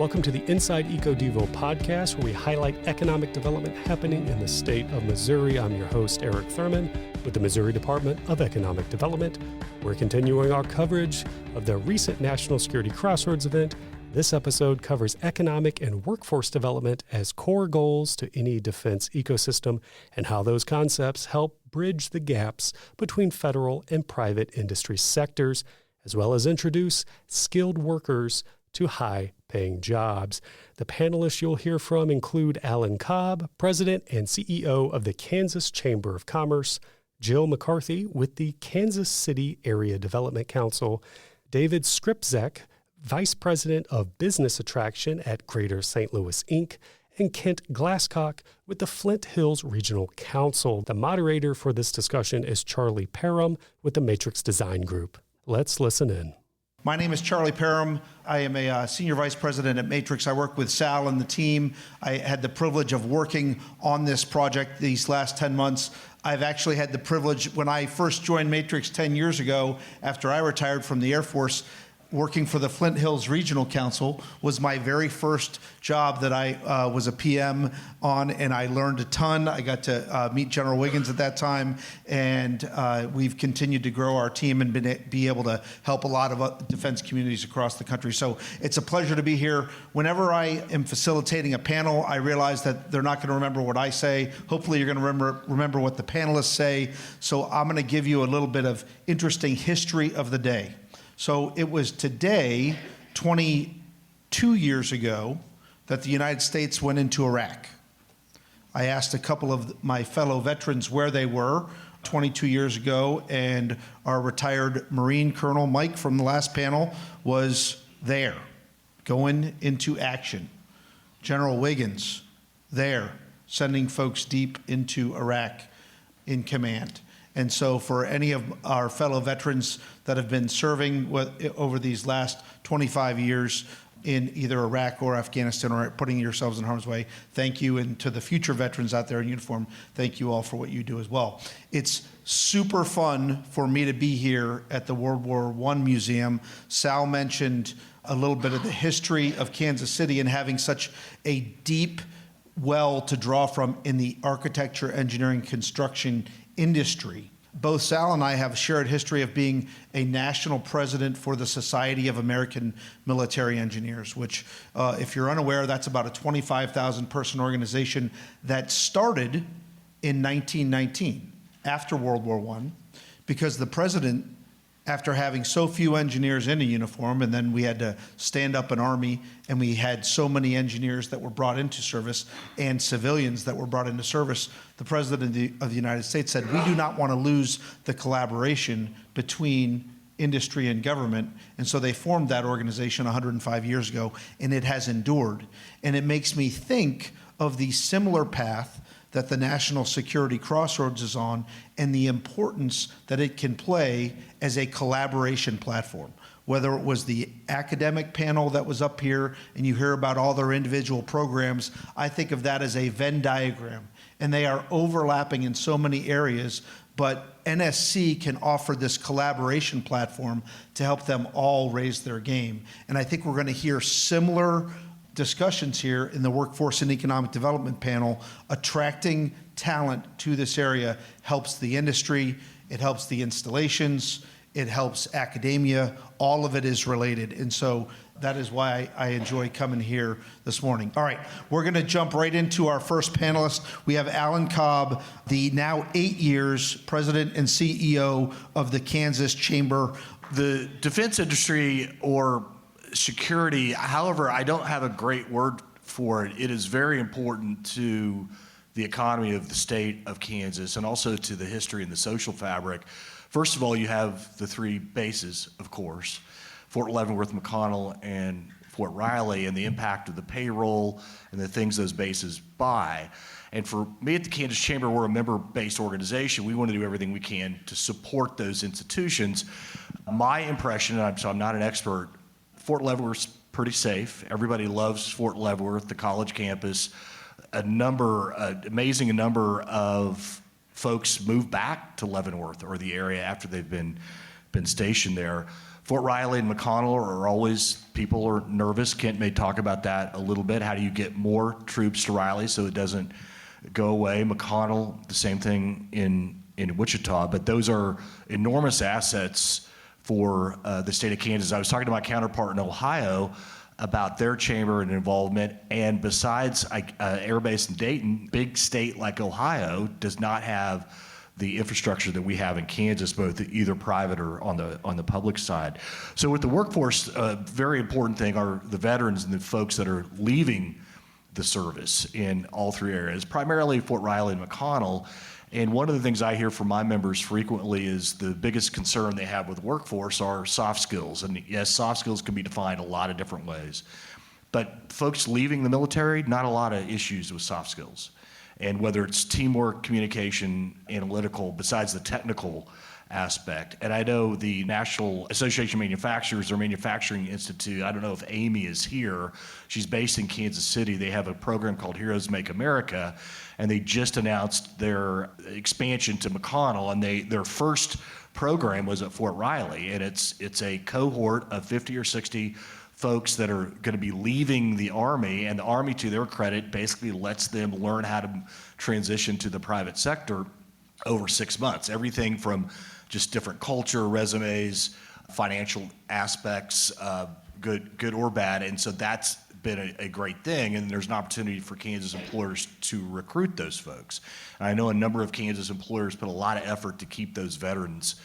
Welcome to the Inside EcoDevo podcast, where we highlight economic development happening in the state of Missouri. I'm your host, Eric Thurman, with the Missouri Department of Economic Development. We're continuing our coverage of the recent National Security Crossroads event. This episode covers economic and workforce development as core goals to any defense ecosystem and how those concepts help bridge the gaps between federal and private industry sectors, as well as introduce skilled workers to high-paying jobs. The panelists you'll hear from include Alan Cobb, President and CEO of the Kansas Chamber of Commerce, Jill McCarthy with the Kansas City Area Development Council, David Skrzypiec, Vice President of Business Attraction at Greater St. Louis, Inc., and Kent Glasscock with the Flint Hills Regional Council. The moderator for this discussion is Charlie Perham with the Matrix Design Group. Let's listen in. My name is Charlie Perham. I am a Senior Vice President at Matrix. I work with Sal and the team. I had the privilege of working on this project these last 10 months. I've actually had the privilege, when I first joined Matrix 10 years ago, after I retired from the Air Force, working for the Flint Hills Regional Council was my very first job that I was a PM on, and I learned a ton. I got to meet General Wiggins at that time, and we've continued to grow our team and be able to help a lot of defense communities across the country. So it's a pleasure to be here. Whenever I am facilitating a panel, I realize that they're not going to remember what I say. Hopefully you're going to remember what the panelists say. So I'm going to give you a little bit of interesting history of the day. So it was today, 22 years ago, that the United States went into Iraq. I asked a couple of my fellow veterans where they were 22 years ago, and our retired Marine Colonel Mike from the last panel was there, going into action. General Wiggins, there, sending folks deep into Iraq in command. And so for any of our fellow veterans that have been serving over these last 25 years in either Iraq or Afghanistan or putting yourselves in harm's way, thank you. And to the future veterans out there in uniform, thank you all for what you do as well. It's super fun for me to be here at the World War I Museum. Sal mentioned a little bit of the history of Kansas City and having such a deep well to draw from in the architecture, engineering, construction industry. Both Sal and I have a shared history of being a national president for the Society of American Military Engineers, which, if you're unaware, that's about a 25,000 person organization that started in 1919, after World War I, because the president, after having so few engineers in a uniform, and then we had to stand up an army, and we had so many engineers that were brought into service and civilians that were brought into service, the President of the United States said, we do not want to lose the collaboration between industry and government. And so they formed that organization 105 years ago, and it has endured. And it makes me think of the similar path that the National Security Crossroads is on and the importance that it can play as a collaboration platform. Whether it was the academic panel that was up here and you hear about all their individual programs, I think of that as a Venn diagram. And they are overlapping in so many areas, but NSC can offer this collaboration platform to help them all raise their game. And I think we're going to hear similar discussions here in the Workforce and Economic Development panel. Attracting talent to this area helps the industry, it helps the installations, it helps academia, all of it is related. And so that is why I enjoy coming here this morning. All right, we're gonna jump right into our first panelist. We have Alan Cobb, the now 8 years President and CEO of the Kansas Chamber. The defense industry, or security, however, I don't have a great word for it. It is very important to the economy of the state of Kansas and also to the history and the social fabric. First of all, you have the three bases, of course, Fort Leavenworth, McConnell, and Fort Riley, and the impact of the payroll and the things those bases buy. And for me at the Kansas Chamber, we're a member-based organization. We want to do everything we can to support those institutions. My impression, and I'm not an expert, Fort Leavenworth's pretty safe. Everybody loves Fort Leavenworth, the college campus. Amazing number of folks move back to Leavenworth or the area after they've been stationed there. Fort Riley and McConnell are always, people are nervous. Kent may talk about that a little bit. How do you get more troops to Riley so it doesn't go away? McConnell, the same thing in Wichita, but those are enormous assets for the state of Kansas. I was talking to my counterpart in Ohio about their chamber and involvement, and besides Air Base in Dayton, big state like Ohio does not have the infrastructure that we have in Kansas, both either private or on the public side. So with the workforce, a very important thing are the veterans and the folks that are leaving the service in all three areas, primarily Fort Riley and McConnell. And one of the things I hear from my members frequently is the biggest concern they have with workforce are soft skills. And yes, soft skills can be defined a lot of different ways. But folks leaving the military, not a lot of issues with soft skills. And whether it's teamwork, communication, analytical, besides the technical aspect. And I know the National Association of Manufacturers or Manufacturing Institute, I don't know if Amy is here. She's based in Kansas City. They have a program called Heroes Make America, and they just announced their expansion to McConnell, and their first program was at Fort Riley, and it's a cohort of 50 or 60 folks that are going to be leaving the Army, and the Army, to their credit, basically lets them learn how to transition to the private sector over 6 months. Everything from just different culture, resumes, financial aspects, good or bad, and so that's been a great thing, and there's an opportunity for Kansas employers to recruit those folks. And I know a number of Kansas employers put a lot of effort to keep those veterans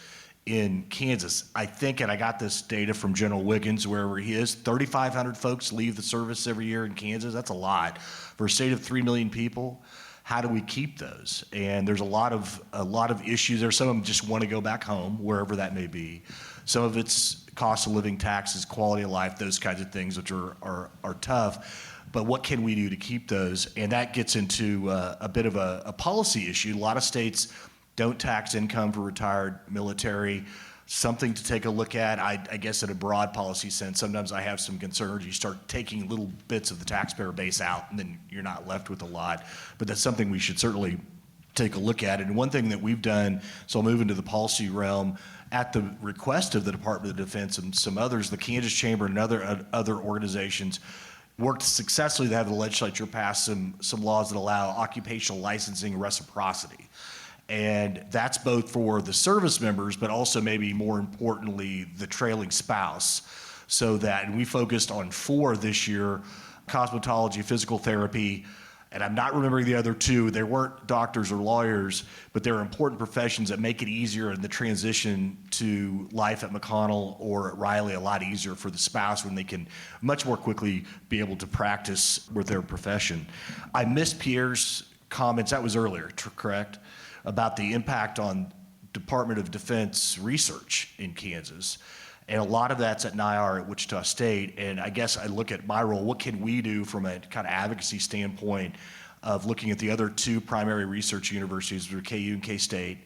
in Kansas. I think, and I got this data from General Wiggins, wherever he is, 3,500 folks leave the service every year in Kansas. That's a lot. For a state of 3 million people, how do we keep those? And there's a lot of issues there. Some of them just want to go back home, wherever that may be. Some of it's cost of living, taxes, quality of life, those kinds of things, which are tough. But what can we do to keep those? And that gets into a bit of a policy issue. A lot of states don't tax income for retired military. Something to take a look at. I guess in a broad policy sense, sometimes I have some concerns. You start taking little bits of the taxpayer base out, and then you're not left with a lot. But that's something we should certainly take a look at. And one thing that we've done, so I'll move into the policy realm, at the request of the Department of Defense and some others, the Kansas Chamber and other organizations worked successfully to have the legislature pass some laws that allow occupational licensing reciprocity. And that's both for the service members, but also maybe more importantly, the trailing spouse. So that, and we focused on 4 this year, cosmetology, physical therapy, and I'm not remembering the other 2. They weren't doctors or lawyers, but they're important professions that make it easier in the transition to life at McConnell or at Riley, a lot easier for the spouse when they can much more quickly be able to practice with their profession. I missed Pierre's comments, that was earlier, correct? About the impact on Department of Defense research in Kansas. And a lot of that's at NIAR at Wichita State. And I guess I look at my role, what can we do from a kind of advocacy standpoint of looking at the other 2 primary research universities, which are KU and K-State.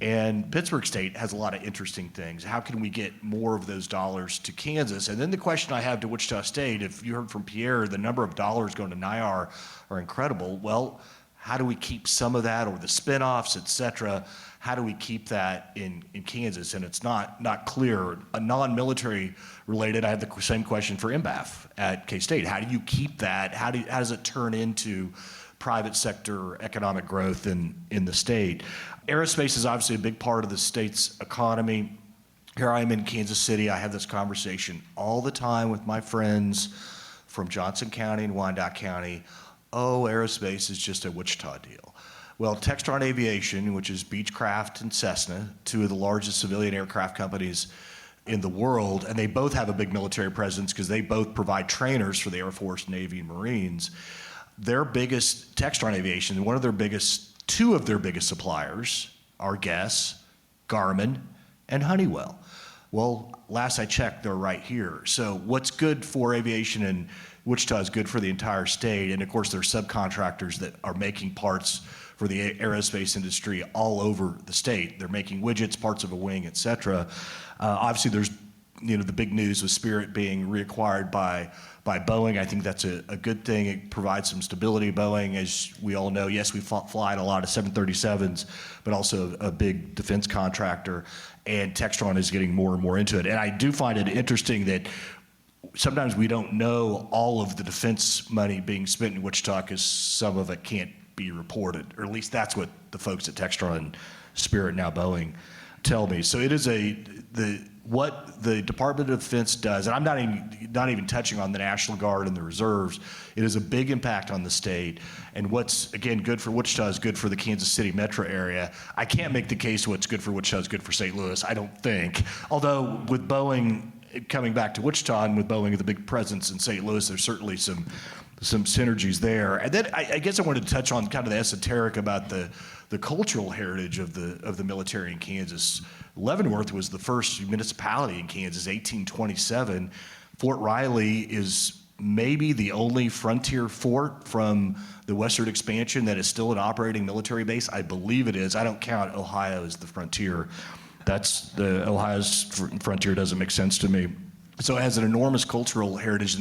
And Pittsburgh State has a lot of interesting things. How can we get more of those dollars to Kansas? And then the question I have to Wichita State, if you heard from Pierre, the number of dollars going to NIAR are incredible. Well, how do we keep some of that, or the spinoffs, et cetera? How do we keep that in Kansas? And it's not clear. A non-military related, I have the same question for MBAF at K-State. How do you keep that? How does it turn into private sector economic growth in the state? Aerospace is obviously a big part of the state's economy. Here I am in Kansas City. I have this conversation all the time with my friends from Johnson County and Wyandotte County. Oh, aerospace is just a Wichita deal. Well, Textron Aviation, which is Beechcraft and Cessna, 2 of the largest civilian aircraft companies in the world, and they both have a big military presence because they both provide trainers for the Air Force, Navy, and Marines. Their biggest, Textron Aviation, 2 of their biggest suppliers are Guess, Garmin, and Honeywell. Well, last I checked, they're right here. So what's good for aviation in Wichita is good for the entire state. And of course, there are subcontractors that are making parts for the aerospace industry all over the state. They're making widgets, parts of a wing, et cetera. Obviously, there's the big news with Spirit being reacquired by Boeing. I think that's a good thing. It provides some stability. Boeing, as we all know, yes, we fly a lot of 737s, but also a big defense contractor, and Textron is getting more and more into it. And I do find it interesting that sometimes we don't know all of the defense money being spent in Wichita because some of it can't be reported, or at least that's what the folks at Textron, Spirit, now Boeing, tell me. So it is what the Department of Defense does, and I'm not even touching on the National Guard and the reserves. It is a big impact on the state, and what's, again, good for Wichita is good for the Kansas City metro area. I can't make the case what's good for Wichita is good for St. Louis, I don't think. Although with Boeing coming back to Wichita and with Boeing with a big presence in St. Louis, there's certainly some synergies there. And then I guess I wanted to touch on kind of the esoteric about the cultural heritage of the military in Kansas. Leavenworth was the first municipality in Kansas, 1827. Fort Riley is maybe the only frontier fort from the western expansion that is still an operating military base. I believe it is. I don't count Ohio as the frontier. Ohio's frontier doesn't make sense to me. So it has an enormous cultural heritage,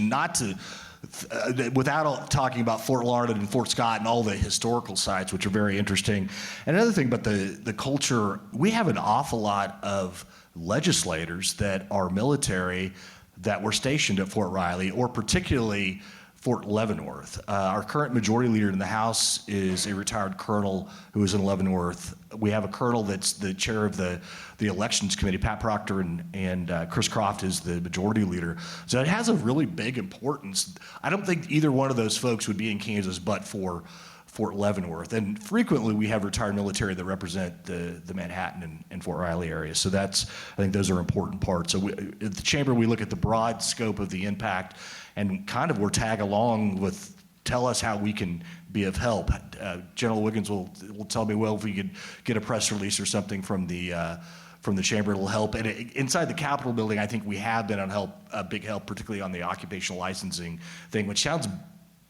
without talking about Fort Larned and Fort Scott and all the historical sites, which are very interesting. And another thing about the culture, we have an awful lot of legislators that are military that were stationed at Fort Riley, or particularly Fort Leavenworth. Our current majority leader in the House is a retired colonel who was in Leavenworth. We have a colonel that's the chair of the elections committee, Pat Proctor, and Chris Croft is the majority leader. So it has a really big importance. I don't think either one of those folks would be in Kansas but for Fort Leavenworth. And frequently we have retired military that represent the Manhattan and Fort Riley area. So I think those are important parts. So at the Chamber, we look at the broad scope of the impact and kind of we're tag along with, tell us how we can be of help. General Wiggins will tell me, well, if we could get a press release or something from the Chamber, it'll help. And inside the Capitol building, I think we have been a big help, particularly on the occupational licensing thing, which sounds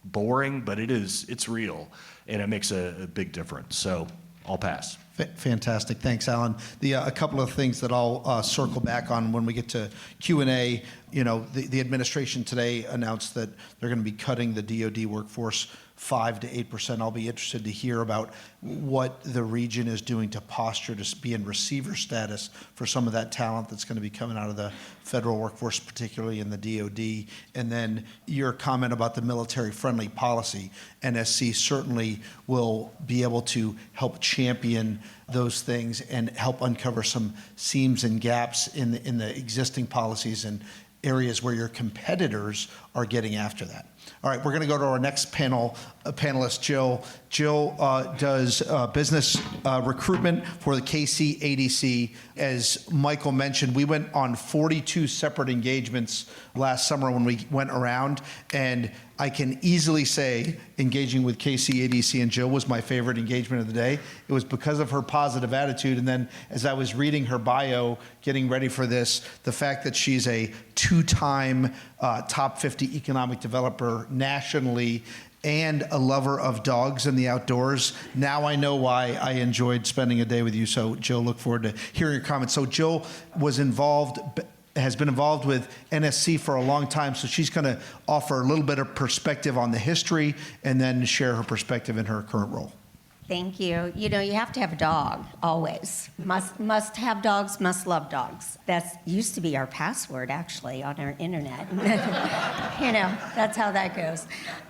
boring, but it's real, and it makes a big difference. So I'll pass. Fantastic. Thanks, Alan. A couple of things that I'll circle back on when we get to Q&A. The administration today announced that they're going to be cutting the DoD workforce 5 to 8%. I'll be interested to hear about what the region is doing to posture to be in receiver status for some of that talent that's going to be coming out of the federal workforce, particularly in the DoD. And then your comment about the military-friendly policy. NSC certainly will be able to help champion those things and help uncover some seams and gaps in the existing policies and areas where your competitors are getting after that. All right, we're going to go to our next panelist, Jill. Jill does business recruitment for the KC-ADC. As Michael mentioned, we went on 42 separate engagements last summer when we went around, and I can easily say engaging with KC-ADC and Jill was my favorite engagement of the day. It was because of her positive attitude, and then as I was reading her bio, getting ready for this, the fact that she's a two-time top 50 economic developer nationally and a lover of dogs and the outdoors. Now I know why I enjoyed spending a day with you. So Jill, look forward to hearing your comments. So Jill has been involved with NSC for a long time, so she's going to offer a little bit of perspective on the history and then share her perspective in her current role. Thank you. You have to have a dog, always. Must have dogs, must love dogs. That used to be our password, actually, on our internet. That's how that goes.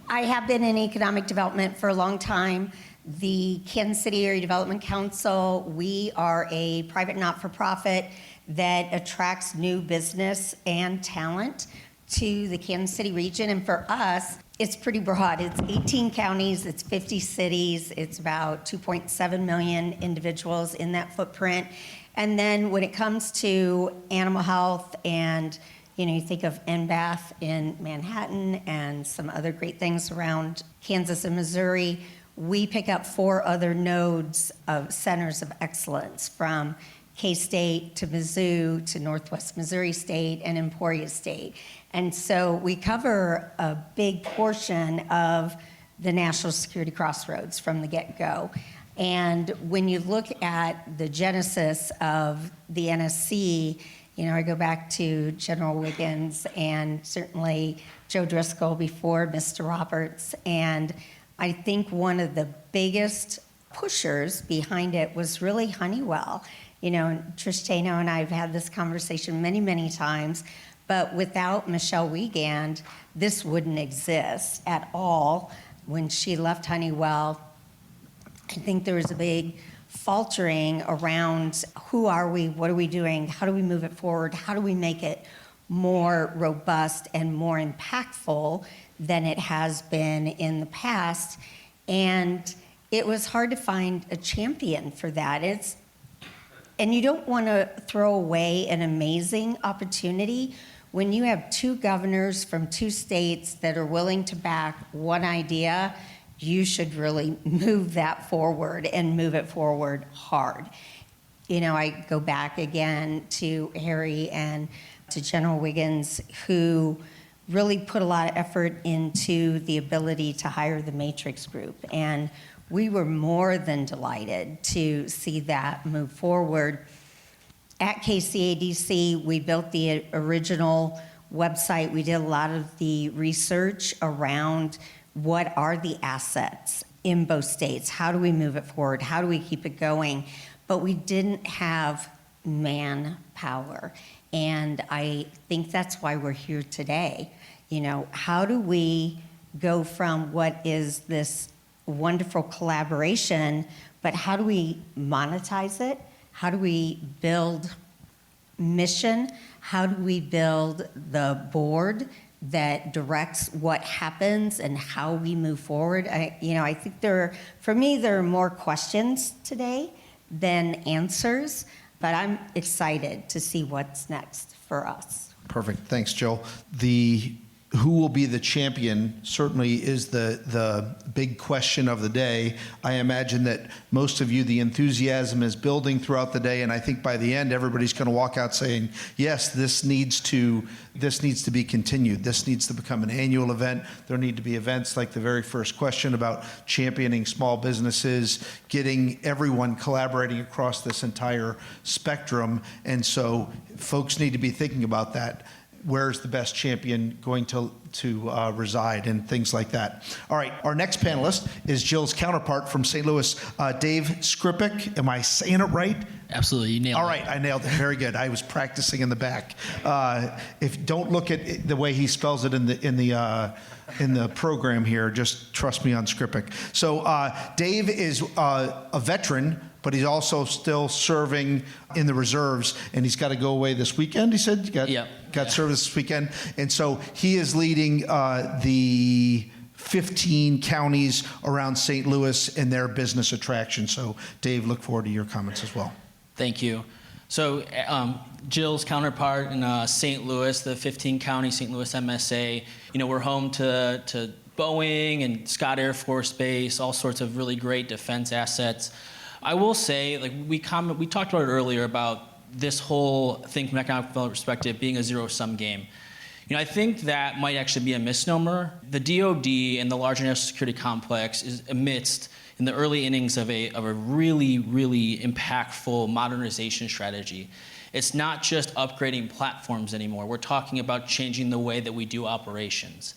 I have been in economic development for a long time. The Kansas City Area Development Council, we are a private not-for-profit that attracts new business and talent to the Kansas City region. And for us, it's pretty broad. It's 18 counties, it's 50 cities, it's about 2.7 million individuals in that footprint. And then when it comes to animal health and, you think of NBAF in Manhattan and some other great things around Kansas and Missouri, we pick up 4 other nodes of centers of excellence from K-State to Mizzou to Northwest Missouri State and Emporia State. And so we cover a big portion of the National Security Crossroads from the get-go. And when you look at the genesis of the NSC, I go back to General Wiggins and certainly Joe Driscoll before Mr. Roberts. And I think one of the biggest pushers behind it was really Honeywell. Trish Tano and I have had this conversation many, many times, but without Michelle Wiegand, this wouldn't exist at all. When she left Honeywell, I think there was a big faltering around who are we, what are we doing, how do we move it forward, how do we make it more robust and more impactful than it has been in the past. And it was hard to find a champion for that. And you don't want to throw away an amazing opportunity when you have two governors from two states that are willing to back one idea. You should really move that forward and move it forward hard. I go back again to Harry and to General Wiggins, who really put a lot of effort into the ability to hire the Matrix Group. And we were more than delighted to see that move forward. At KCADC, we built the original website. We did a lot of the research around what are the assets in both states? How do we move it forward? How do we keep it going? But we didn't have manpower. And I think that's why we're here today. How do we go from what is this wonderful collaboration, but how do we monetize it? How do we build mission? How do we build the board that directs what happens and how we move forward? I think for me, there are more questions today than answers, but I'm excited to see what's next for us. Perfect. Thanks, Jill. Who will be the champion certainly is the big question of the day. I imagine that most of you, the enthusiasm is building throughout the day, and I think by the end, everybody's going to walk out saying, yes, this needs to be continued. This needs to become an annual event. There need to be events like the very first question about championing small businesses, getting everyone collaborating across this entire spectrum. And so folks need to be thinking about that. Where's the best champion going to reside and things like that. All right, our next panelist is Jill's counterpart from St. Louis, Dave Skrzypiec. Am I saying it right? Absolutely, you nailed it. All right, I nailed it. Very good. I was practicing in the back. If don't look at it the way he spells it in the program here, just trust me on Skrzypiec. So Dave is a veteran, but he's also still serving in the reserves, and he's got to go away this weekend, he said? Got service this weekend. And so he is leading the 15 counties around St. Louis and their business attraction. So Dave, look forward to your comments as well. Thank you. So Jill's counterpart in St. Louis, the 15 county St. Louis MSA, we're home to Boeing and Scott Air Force Base, all sorts of really great defense assets. I will say, we talked about it earlier about this whole thing from an economic development perspective being a zero-sum game. I think that might actually be a misnomer. The DoD and the larger national security complex is amidst, in the early innings of a really, really impactful modernization strategy. It's not just upgrading platforms anymore. We're talking about changing the way that we do operations.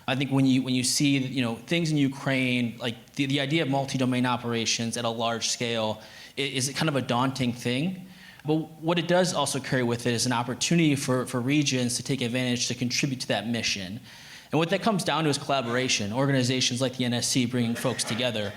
I think when you see things in Ukraine, like the idea of multi-domain operations at a large scale is kind of a daunting thing. But what it does also carry with it is an opportunity for regions to take advantage to contribute to that mission. And what that comes down to is collaboration. Organizations like the NSC bringing folks together.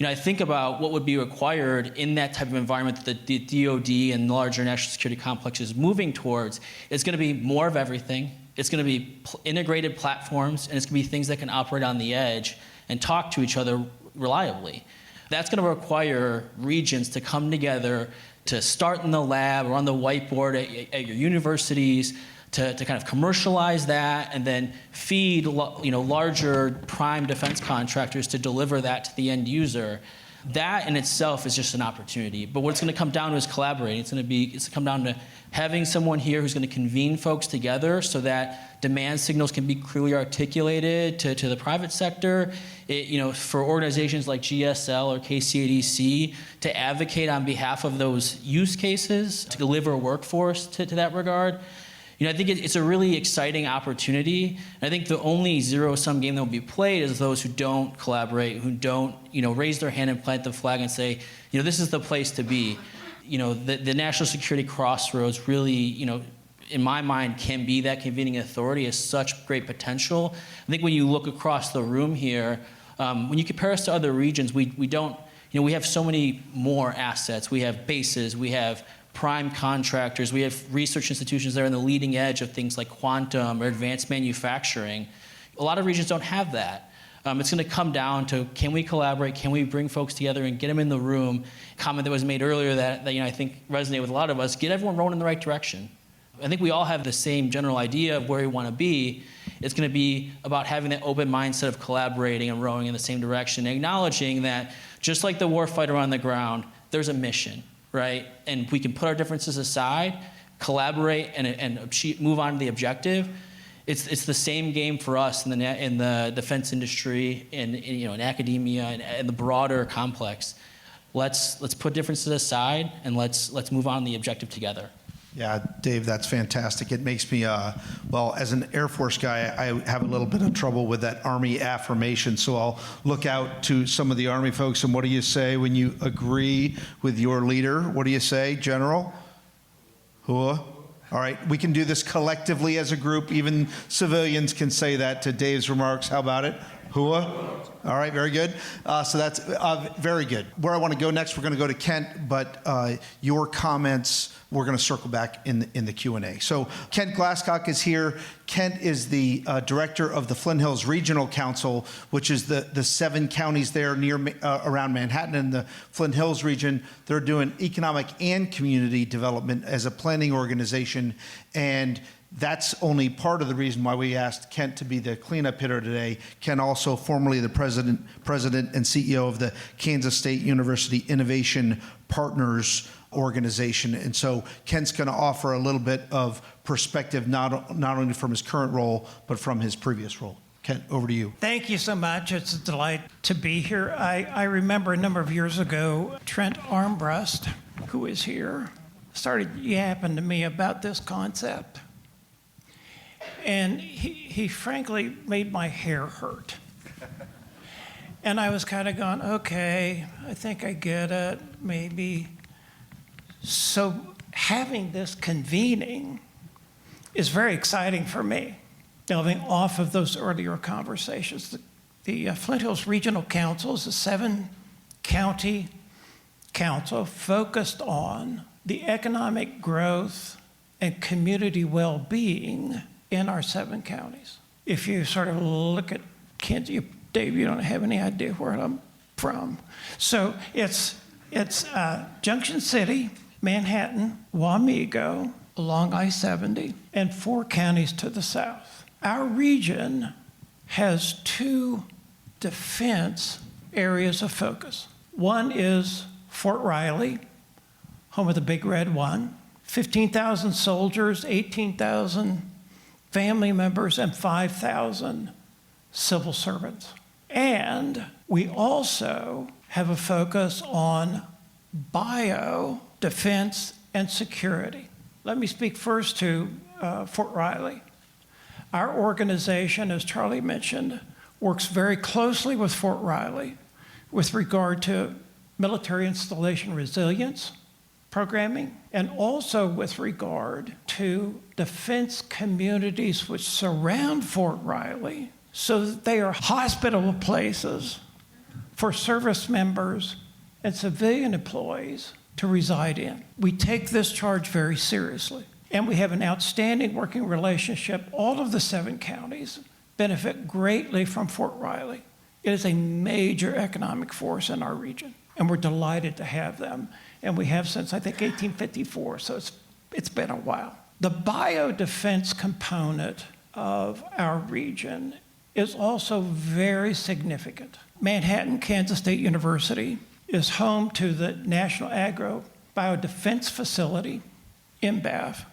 I think about what would be required in that type of environment that the DoD and the larger national security complex is moving towards. It's going to be more of everything. It's going to be integrated platforms, and it's going to be things that can operate on the edge and talk to each other reliably. That's going to require regions to come together, to start in the lab or on the whiteboard at your universities, to kind of commercialize that, and then feed larger prime defense contractors to deliver that to the end user. That in itself is just an opportunity. But what it's going to come down to is collaborating. It's going to come down to having someone here who's going to convene folks together so that demand signals can be clearly articulated to the private sector. For organizations like GSL or KCADC to advocate on behalf of those use cases, to deliver a workforce to that regard. I think it's a really exciting opportunity. And I think the only zero-sum game that will be played is those who don't collaborate, who don't, raise their hand and plant the flag and say, this is the place to be. The National Security Crossroads really, in my mind, can be that convening authority. Has such great potential. I think when you look across the room here, when you compare us to other regions, we don't, we have so many more assets. We have bases, we have prime contractors, we have research institutions that are on the leading edge of things like quantum or advanced manufacturing. A lot of regions don't have that. It's going to come down to, can we collaborate? Can we bring folks together and get them in the room? A comment that was made earlier that I think resonated with a lot of us, get everyone rolling in the right direction. I think we all have the same general idea of where we want to be. It's going to be about having that open mindset of collaborating and rowing in the same direction, acknowledging that just like the warfighter on the ground, there's a mission. Right? And we can put our differences aside, collaborate, and move on to the objective. It's the same game for us in the defense industry, in academia, and the broader complex. Let's put differences aside and let's move on to the objective together. Yeah, Dave, that's fantastic. It makes me, as an Air Force guy, I have a little bit of trouble with that Army affirmation, so I'll look out to some of the Army folks, and what do you say when you agree with your leader? What do you say, General? Hua? All right, we can do this collectively as a group. Even civilians can say that to Dave's remarks. How about it? Hua? All right, very good. So that's very good. Where I want to go next, we're going to go to Kent, but your comments, we're going to circle back in the Q&A. So Kent Glasscock is here. Kent is the director of the Flint Hills Regional Council, which is the 7 counties there around Manhattan in the Flint Hills region. They're doing economic and community development as a planning organization, and that's only part of the reason why we asked Kent to be the cleanup hitter today. Kent also formerly the president and CEO of the Kansas State University Innovation Partners organization. And so Kent's going to offer a little bit of perspective, not only from his current role, but from his previous role. Kent, over to you. Thank you so much. It's a delight to be here. I remember a number of years ago, Trent Armbrust, who is here, started yapping to me about this concept. And he frankly made my hair hurt. And I was kind of going, okay, I think I get it, maybe. So having this convening is very exciting for me, delving off of those earlier conversations. The Flint Hills Regional Council is a 7-county council focused on the economic growth and community well-being in our 7 counties. If you sort of look at Kansas, Dave, you don't have any idea where I'm from. So it's Junction City, Manhattan, Wamego, along I-70, and 4 counties to the south. Our region has 2 defense areas of focus. One is Fort Riley, home of the Big Red One, 15,000 soldiers, 18,000 family members, and 5,000 civil servants. And we also have a focus on bio, defense, and security. Let me speak first to Fort Riley. Our organization, as Charlie mentioned, works very closely with Fort Riley with regard to military installation resilience programming, and also with regard to defense communities which surround Fort Riley so that they are hospitable places for service members and civilian employees to reside in. We take this charge very seriously, and we have an outstanding working relationship. All of the 7 counties benefit greatly from Fort Riley. It is a major economic force in our region, and we're delighted to have them. And we have since, I think, 1854, so it's been a while. The biodefense component of our region is also very significant. Manhattan, Kansas State University is home to the National Agro Biodefense Facility, NBAF,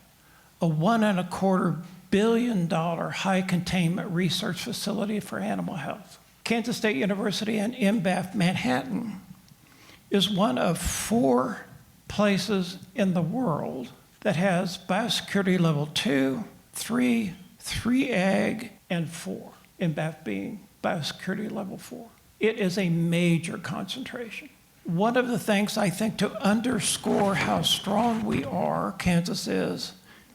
a $1.25 billion high containment research facility for animal health. Kansas State University and NBAF Manhattan is one of 4 places in the world that has biosecurity level 2, 3, 3ag, and 4, NBAF being biosecurity level 4. It is a major concentration. One of the things I think to underscore how strong we are, Kansas is,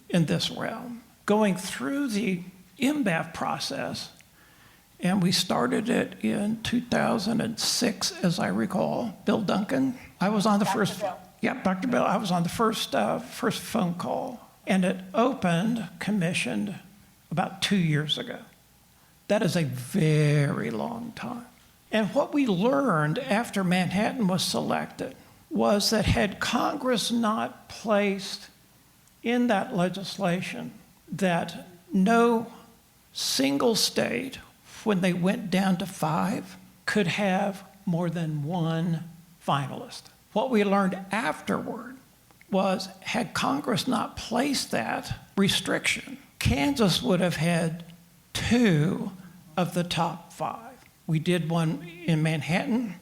in this realm, going through the NBAF process, and we started it in 2006, as I recall. Bill Duncan, I was on the first. Bill. Yep, Dr. Bill. I was on the first phone call, and it opened, commissioned, about 2 years ago. That is a very long time. And what we learned after Manhattan was selected was that had Congress not placed in that legislation that no single state, when they went down to 5, could have more than 1 finalist. What we learned afterward was, had Congress not placed that restriction, Kansas would have had 2 of the top 5. We did one in Manhattan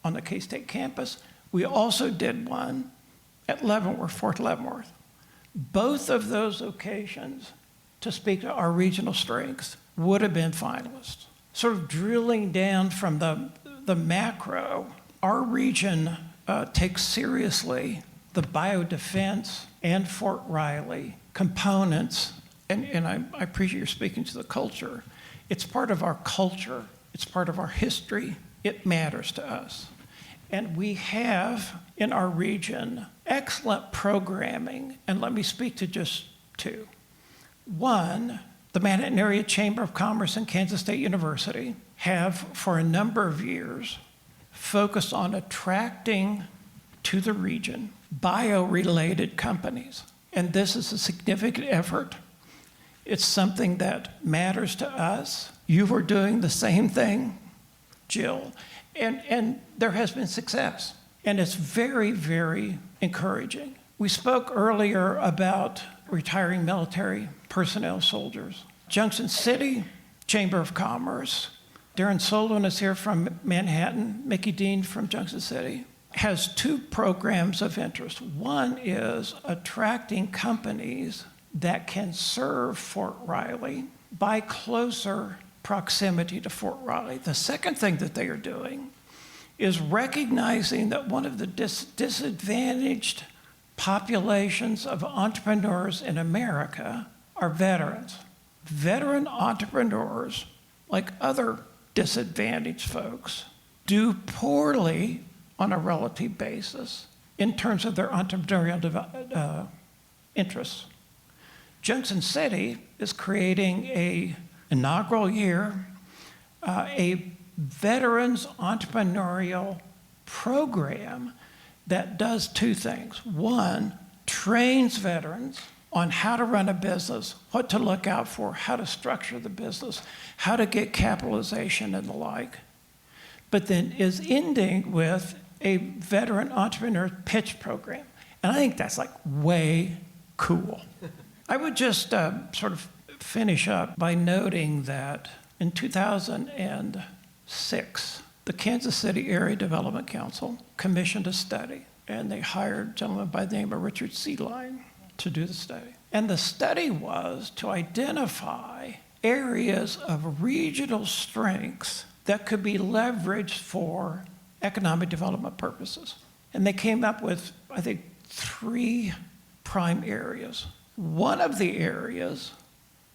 on the K-State campus. We also did one at Leavenworth, Fort Leavenworth. Both of those occasions, to speak to our regional strengths, would have been finalists. Sort of drilling down from the macro, our region takes seriously the biodefense and Fort Riley components, and I appreciate your speaking to the culture. It's part of our culture. It's part of our history. It matters to us. And we have in our region excellent programming, and let me speak to just 2. One, the Manhattan Area Chamber of Commerce and Kansas State University have, for a number of years, focused on attracting to the region bio-related companies. And this is a significant effort. It's something that matters to us. You were doing the same thing, Jill, and there has been success. And it's very, very encouraging. We spoke earlier about retiring military personnel soldiers. Junction City Chamber of Commerce, Darren Solon is here from Manhattan, Mickey Dean from Junction City, has 2 programs of interest. One is attracting companies that can serve Fort Riley by closer proximity to Fort Riley. The second thing that they are doing is recognizing that one of the disadvantaged populations of entrepreneurs in America are veterans. Veteran entrepreneurs, like other disadvantaged folks, do poorly on a relative basis in terms of their entrepreneurial interests. Junction City is creating an inaugural year, a veterans entrepreneurial program that does 2 things. One, trains veterans on how to run a business, what to look out for, how to structure the business, how to get capitalization and the like, but then is ending with a veteran entrepreneur pitch program. And I think that's like way cool. I would just sort of finish up by noting that in 2006, the Kansas City Area Development Council commissioned a study, and they hired a gentleman by the name of Richard Seedline to do the study. And the study was to identify areas of regional strengths that could be leveraged for economic development purposes. And they came up with, I think, 3 prime areas. One of the areas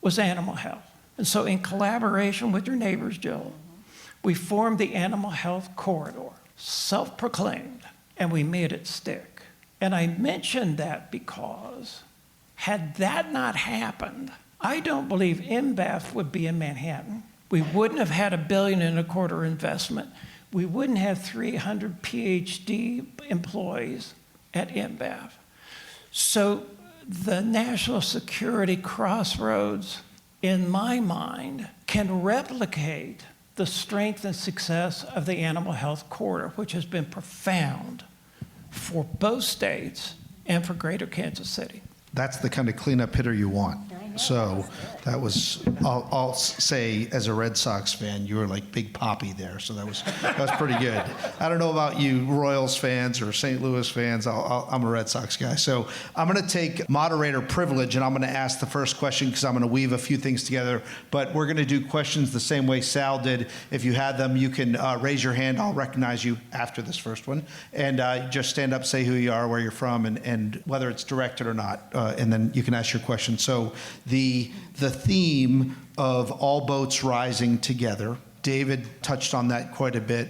was animal health. And so in collaboration with your neighbors, Jill, we formed the Animal Health Corridor, self-proclaimed, and we made it stick. And I mentioned that because had that not happened, I don't believe NBAF would be in Manhattan. We wouldn't have had $1.25 billion investment. We wouldn't have 300 PhD employees at NBAF. So the National Security Crossroads, in my mind, can replicate the strength and success of the animal health corridor, which has been profound for both states and for greater Kansas City. That's the kind of cleanup hitter you want. So that was, I'll say, as a Red Sox fan, you were like Big Papi there. So that was pretty good. I don't know about you Royals fans or St. Louis fans. I'm a Red Sox guy. So I'm going to take moderator privilege, and I'm going to ask the first question because I'm going to weave a few things together. But we're going to do questions the same way Sal did. If you had them, you can raise your hand. I'll recognize you after this first one. And just stand up, say who you are, where you're from, and whether it's directed or not. And then you can ask your question. So the theme of all boats rising together, David touched on that quite a bit.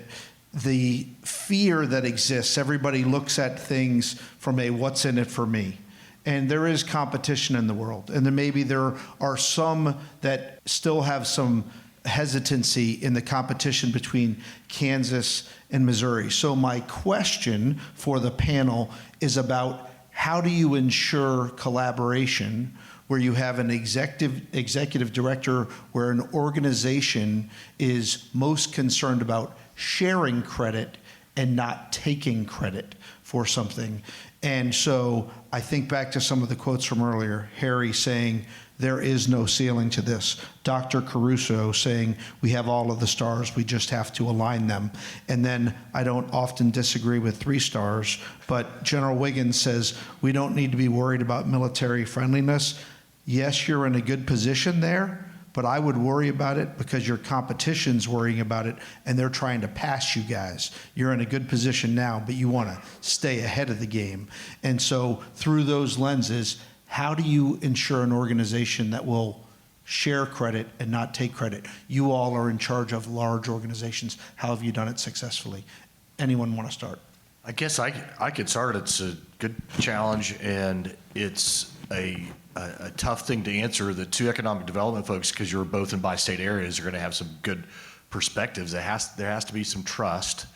The fear that exists, everybody looks at things from a what's in it for me. And there is competition in the world. And then maybe there are some that still have some hesitancy in the competition between Kansas and Missouri. So my question for the panel is about how do you ensure collaboration where you have an executive director where an organization is most concerned about sharing credit and not taking credit for something. And so I think back to some of the quotes from earlier, Harry saying, there is no ceiling to this. Dr. Caruso saying, we have all of the stars, we just have to align them. And then I don't often disagree with 3 stars, but General Wiggins says, we don't need to be worried about military friendliness. Yes, you're in a good position there, but I would worry about it because your competition's worrying about it and they're trying to pass you guys. You're in a good position now, but you want to stay ahead of the game. And so through those lenses, how do you ensure an organization that will share credit and not take credit? You all are in charge of large organizations. How have you done it successfully? Anyone want to start? I guess I could start. It's a good challenge, and it's a tough thing to answer. The 2 economic development folks, because you're both in bi-state areas, are going to have some good perspectives. There has to be some trust,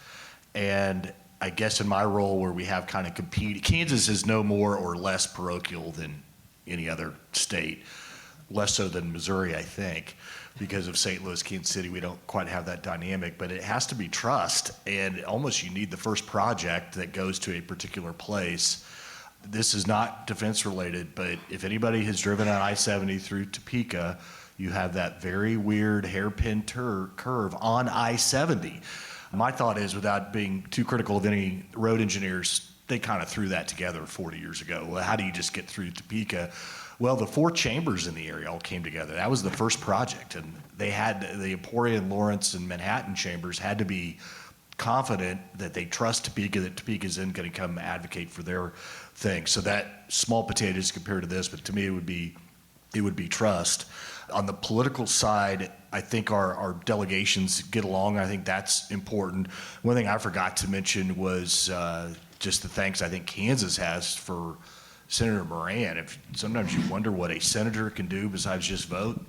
and I guess in my role where we have kind of Kansas is no more or less parochial than any other state, less so than Missouri, I think, because of St. Louis, Kansas City, we don't quite have that dynamic, but it has to be trust, and almost you need the first project that goes to a particular place. This is not defense related, but if anybody has driven on I-70 through Topeka, you have that very weird hairpin curve on I-70. My thought is, without being too critical of any road engineers, they kind of threw that together 40 years ago. Well, how do you just get through Topeka? Well, the 4 chambers in the area all came together. That was the first project, and they had the Emporia, Lawrence, and Manhattan chambers had to be confident that they trust Topeka, that Topeka isn't going to come advocate for their thing. So that small potatoes compared to this, but to me it would be trust. On the political side, I think our delegations get along. I think that's important. One thing I forgot to mention was just the thanks I think Kansas has for Senator Moran. Sometimes you wonder what a senator can do besides just vote.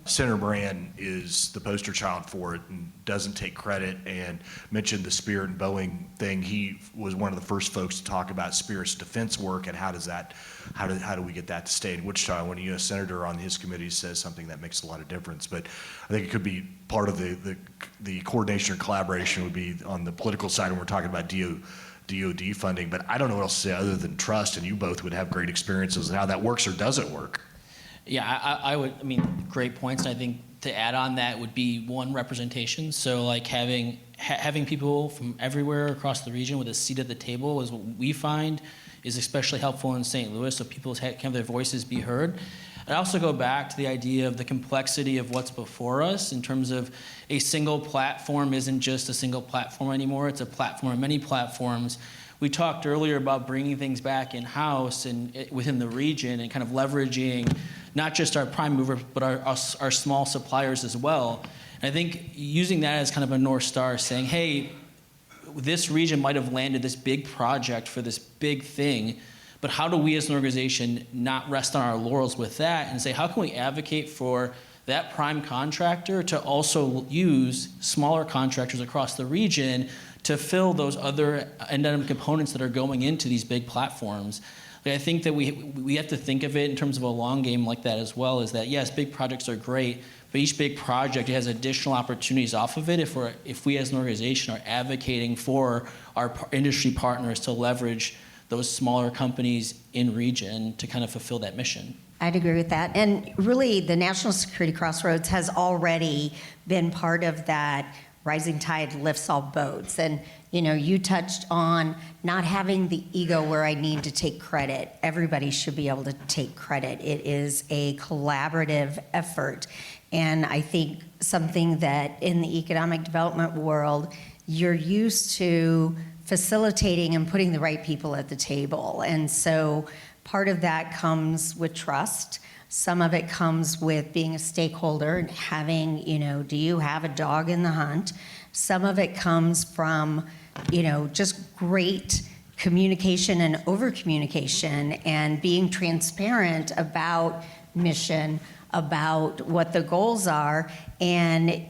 Senator Moran is the poster child for it and doesn't take credit, and mentioned the Spirit and Boeing thing. He was one of the first folks to talk about Spirit's defense work and how do we get that to stay in Wichita when a U.S. Senator on his committee says something that makes a lot of difference. But I think it could be part of the coordination or collaboration would be on the political side when we're talking about DOD funding. But I don't know what else to say other than trust, and you both would have great experiences in how that works or doesn't work. Yeah, I would. I mean, great points. I think to add on that would be one, representation. So like having people from everywhere across the region with a seat at the table is what we find is especially helpful in St. Louis, so people can have their voices be heard. I also go back to the idea of the complexity of what's before us in terms of a single platform isn't just a single platform anymore. It's a platform of many platforms. We talked earlier about bringing things back in-house and within the region and kind of leveraging not just our prime movers, but our small suppliers as well. And I think using that as kind of a North Star, saying, hey, this region might have landed this big project for this big thing, but how do we as an organization not rest on our laurels with that and say, how can we advocate for that prime contractor to also use smaller contractors across the region to fill those other addendum components that are going into these big platforms? Like, I think that we have to think of it in terms of a long game like that as well, is that yes, big projects are great, but each big project has additional opportunities off of it if we as an organization are advocating for our industry partners to leverage those smaller companies in region to kind of fulfill that mission. I'd agree with that. And really, the National Security Crossroads has already been part of that rising tide lifts all boats. And, you touched on not having the ego where I need to take credit. Everybody should be able to take credit. It is a collaborative effort. And I think something that in the economic development world, you're used to facilitating and putting the right people at the table. And so part of that comes with trust. Some of it comes with being a stakeholder and having, do you have a dog in the hunt? Some of it comes from, just great communication and over communication and being transparent about mission, about what the goals are. And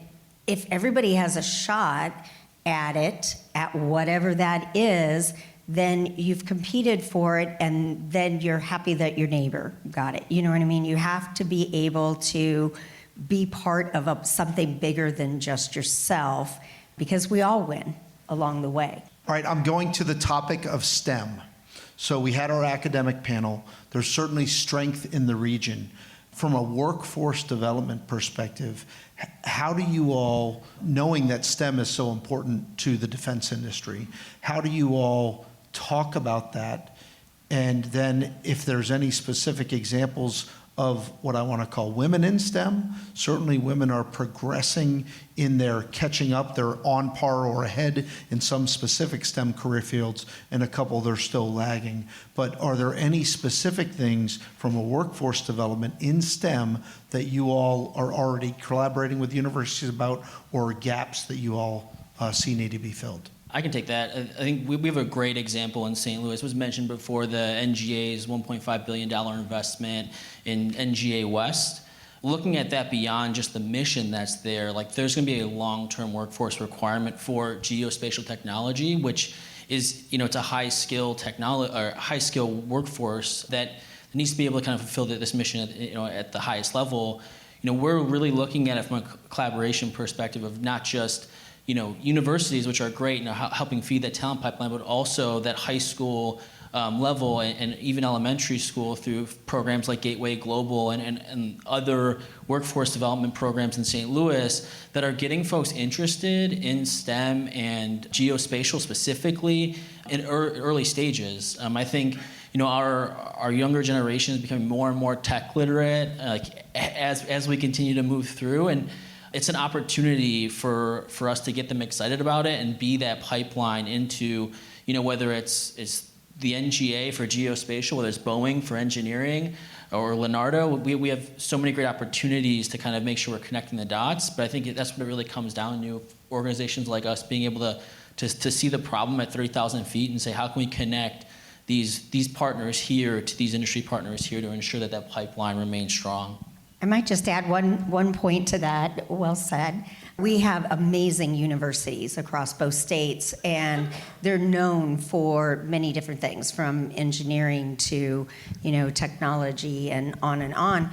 if everybody has a shot at it, at whatever that is, then you've competed for it, and then you're happy that your neighbor got it. You know what I mean? You have to be able to be part of something bigger than just yourself, because we all win along the way. All right, I'm going to the topic of STEM. So we had our academic panel. There's certainly strength in the region. From a workforce development perspective, how do you all, knowing that STEM is so important to the defense industry, how do you all talk about that? And then if there's any specific examples of what I want to call women in STEM, certainly women are progressing in their catching up. They're on par or ahead in some specific STEM career fields, and a couple they're still lagging. But are there any specific things from a workforce development in STEM that you all are already collaborating with universities about, or gaps that you all see need to be filled? I can take that. I think we have a great example in St. Louis. It was mentioned before, the NGA's $1.5 billion investment in NGA West. Looking at that beyond just the mission that's there, like there's going to be a long-term workforce requirement for geospatial technology, which is, it's a high-skill technology or high-skill workforce that needs to be able to kind of fulfill this mission at the highest level. We're really looking at it from a collaboration perspective of not just universities, which are great, helping feed that talent pipeline, but also that high school level and even elementary school through programs like Gateway Global and other workforce development programs in St. Louis that are getting folks interested in STEM and geospatial specifically in early stages. I think our younger generation is becoming more and more tech literate as we continue to move through, and it's an opportunity for us to get them excited about it and be that pipeline into, whether it's the NGA for geospatial, whether it's Boeing for engineering, or Leonardo. We have so many great opportunities to kind of make sure we're connecting the dots, but I think that's what it really comes down to, organizations like us being able to see the problem at 30,000 feet and say, how can we connect these partners here to these industry partners here to ensure that pipeline remains strong. I might just add one point to that. Well said. We have amazing universities across both states, and they're known for many different things, from engineering to, technology and on.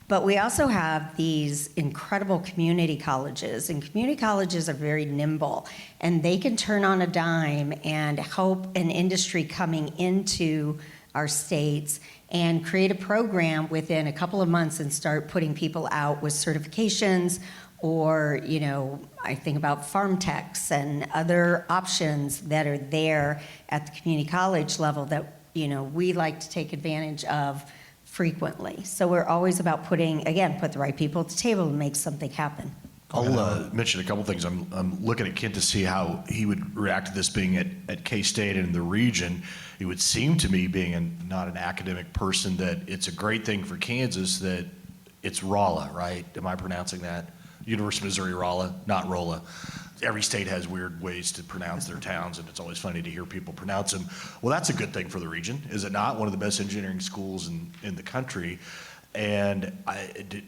But we also have these incredible community colleges, and community colleges are very nimble, and they can turn on a dime and help an industry coming into our states and create a program within a couple of months and start putting people out with certifications, or, I think about farm techs and other options that are there at the community college level that, we like to take advantage of frequently. So we're always about put the right people at the table and make something happen. I'll mention a couple things. I'm looking at Kent to see how he would react to this being at K-State and in the region. It would seem to me, being not an academic person, that it's a great thing for Kansas that it's Rolla, right? Am I pronouncing that? University of Missouri Rolla, not Rolla. Every state has weird ways to pronounce their towns, and it's always funny to hear people pronounce them. Well, that's a good thing for the region, is it not? One of the best engineering schools in the country. And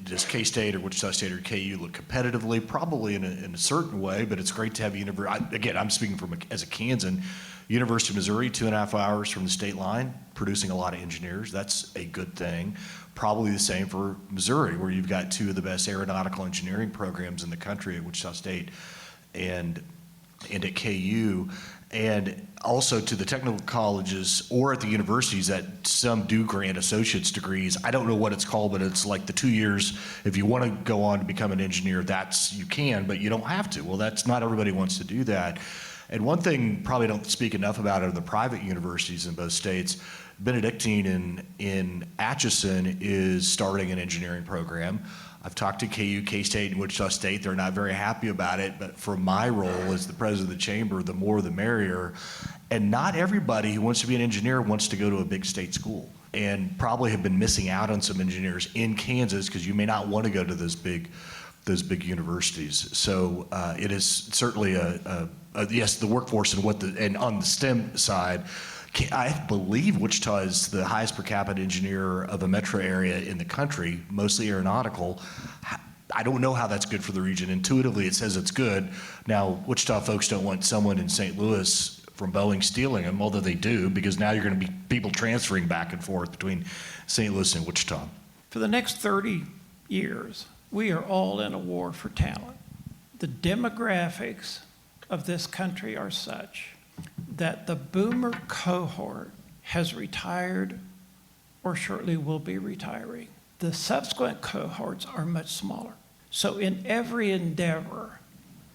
does K-State or Wichita State or KU look competitively? Probably in a certain way, but it's great to have again, I'm speaking as a Kansan. University of Missouri, 2.5 hours from the state line, producing a lot of engineers. That's a good thing. Probably the same for Missouri, where you've got two of the best aeronautical engineering programs in the country at Wichita State and at KU. And also to the technical colleges or at the universities that some do grant associate's degrees. I don't know what it's called, but it's like the 2 years. If you want to go on to become an engineer, you can, but you don't have to. Well, that's not everybody wants to do that. And one thing probably don't speak enough about are the private universities in both states. Benedictine in Atchison is starting an engineering program. I've talked to KU, K-State, and Wichita State. They're not very happy about it, but for my role as the president of the chamber, the more the merrier. And not everybody who wants to be an engineer wants to go to a big state school, and probably have been missing out on some engineers in Kansas because you may not want to go to those big universities. So it is certainly yes, the workforce and on the STEM side, I believe Wichita is the highest per capita engineer of a metro area in the country, mostly aeronautical. I don't know how that's good for the region. Intuitively, it says it's good. Now, Wichita folks don't want someone in St. Louis from Boeing stealing them, although they do, because now you're going to be people transferring back and forth between St. Louis and Wichita. For the next 30 years, we are all in a war for talent. The demographics of this country are such that the boomer cohort has retired or shortly will be retiring. The subsequent cohorts are much smaller. So in every endeavor,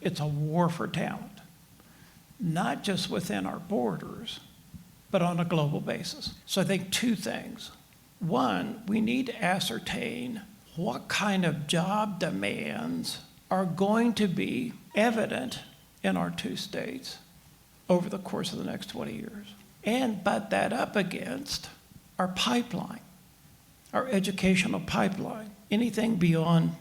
it's a war for talent, not just within our borders, but on a global basis. So I think two things. One, we need to ascertain what kind of job demands are going to be evident in our two states over the course of the next 20 years. And butt that up against our pipeline, our educational pipeline, anything beyond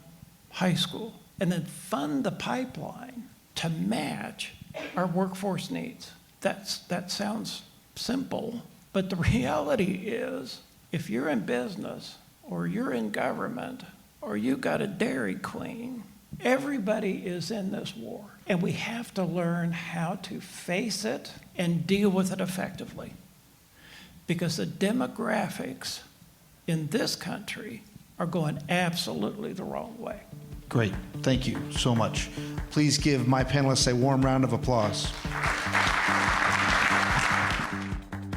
high school, and then fund the pipeline to match our workforce needs. That sounds simple, but the reality is, if you're in business or you're in government or you got a Dairy Queen, everybody is in this war. And we have to learn how to face it and deal with it effectively. Because the demographics in this country are going absolutely the wrong way. Great. Thank you so much. Please give my panelists a warm round of applause.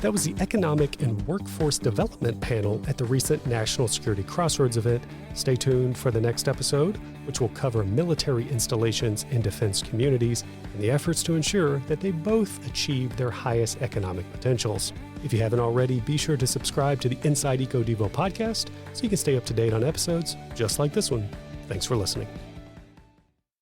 That was the Economic and Workforce Development panel at the recent National Security Crossroads event. Stay tuned for the next episode, which will cover military installations in defense communities and the efforts to ensure that they both achieve their highest economic potentials. If you haven't already, be sure to subscribe to the Inside EcoDevo podcast so you can stay up to date on episodes just like this one. Thanks for listening.